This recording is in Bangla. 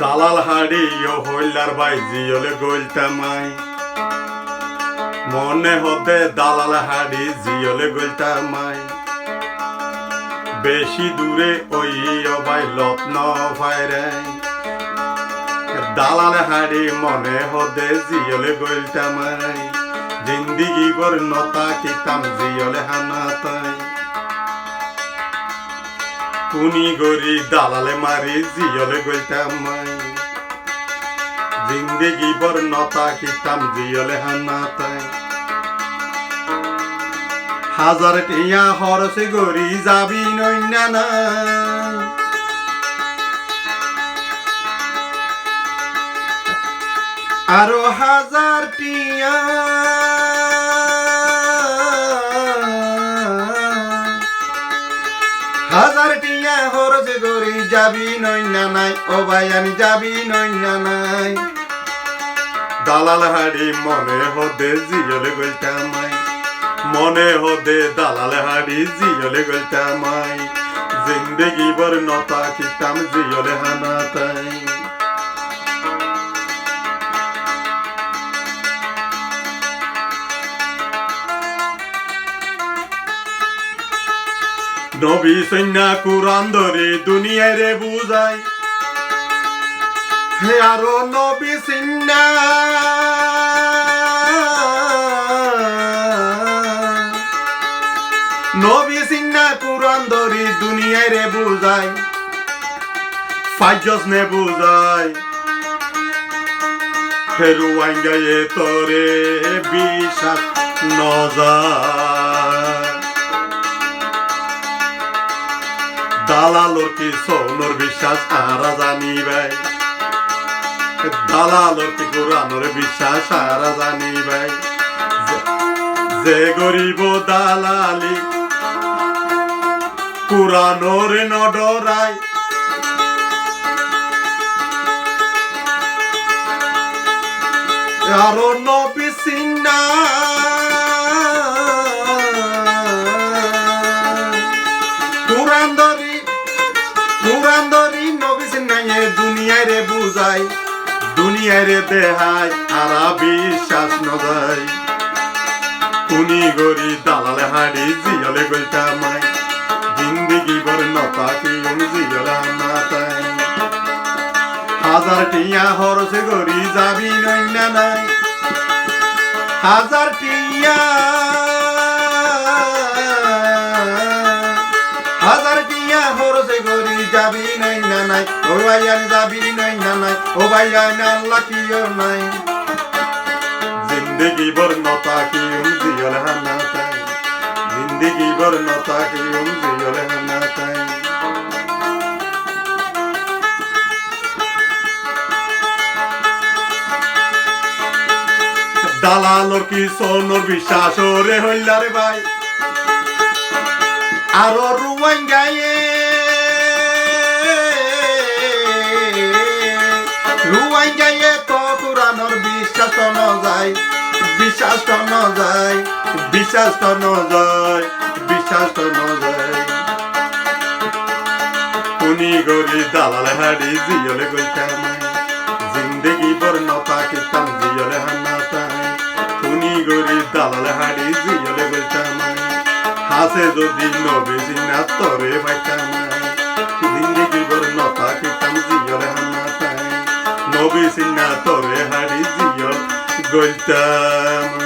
দালাল হাড়ি হইলার ভাই জিয়লে গইলতামাই মনে হতে দালাল হাড়ি জিয়লে গইলতামাই বেশি দূরে ওই ভাই লত্ন ভাইরে দালাল হাড়ি মনে হতে জিয়লে গইলতামাই জিন্দিগি বর নতা কিতাম জিয়লে হানাতাই কুনি গরি দালালে মারি জিয়লে গইলতামাই জিন্দিগি বর নতা কিতাম জিয়লে হানাতাই হাজার টিয়া হরসে গরি যাবি নইনা না আরো হাজার টিয়া হাজার টিয়া হরসে গরি যাবি নইনা নাই ও ভাই আমি যাবি নইনা নাই দালাল হাড়ি মনে হদে জিয়লে গইলতামাই মনে হদে দালাল হাড়ি জিয়লে গইলতামাই জিন্দেগি বর নতা কিতাম জিয়লে হানাতাই নবী সৈন্যা কুরআন ধরে দুনিয়ারে বুঝাই হে আরো নবী সৈন্যা নবী সৈন্যা কুরআন ধরে দুনিয়ারে বুঝাই ফাইজস নে বুঝাই ফেরু আঙ্গায়ে তোরে বিশ্বাস নজার দালালোর কি সোনর বিশ্বাস আরা জানি ভাই দালালোর কি কোরআনোর বিশ্বাস আরা জানি ভাই যে গরিব দালালি কোরআনোর নডরাই আরো নবী সিন্না দুনিয়ারে বুঝাই দুনিয়ারে দেহাই আরা বিশ্বাস নজাই কুনি গরি দালাল হাড়ি জিয়লে গইলতামাই জিন্দিগি বর নতা কি জিয়লে হানাতাই হাজার টিয়া হরসে গরি যাবি নইনা নাই হাজার টিয়া হাজার টিয়া হরসে গরি যাবি নইনা নাই ও ভাই আমি যাবি নইনা নাই ও ভাই আমি আল্লাহ কিও নাই জিন্দেগি বর নতা কি জিয়লে হানাতাই জিন্দেগি বর নতা কি জিয়লে হানাতাই দালালোর কি সোনর বিশ্বাস রে হইলারে ভাই আরো রুয়াইন গায়ে রুয়াইন গায়ে তো কোরআনোর বিশ্বাস তো ন যায় বিশ্বাস তো ন যায় বিশ্বাস তো ন যায় বিশ্বাস তো ন যায় কুনি গরি দালাল হাড়ি জিয়লে গইলতামাই জিন্দেগি বর নতা কিতাম জিয়লে হানাতাই কুনি গরি দালাল হাড়ি জিয়লে গইলতামাই হাসে যদি নবী সিন্না তোরে পাইতামাই জিন্দেগি বর নতা কিতাম জিয়লে হানাতাই নবী সিন্না তোরে হাড়ি জিয়ল গইলতামাই